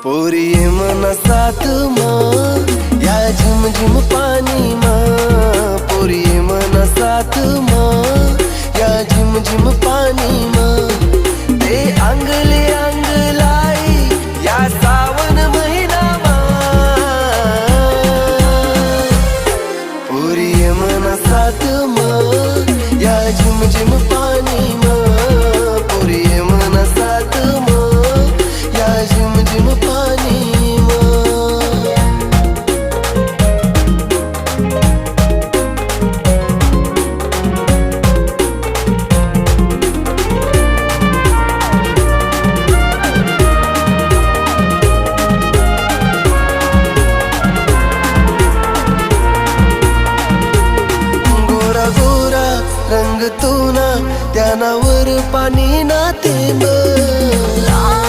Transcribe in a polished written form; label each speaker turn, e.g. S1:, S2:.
S1: पोरी ये मना साथ माँ या झिम झिम पानी माँ। पोरी ये मना साथ माँ या झिम झिम पानी माँ। ते अंगले अंग लाई या सावन महिना माँ। पोरी ये मना साथ माँ या झिम झिम पानी माँ। पोरी ये मना साथ माँ या झिम झिम पानी माँ। गोरा गोरा रंग तू ना त्यानावर पाणी ना थेंब।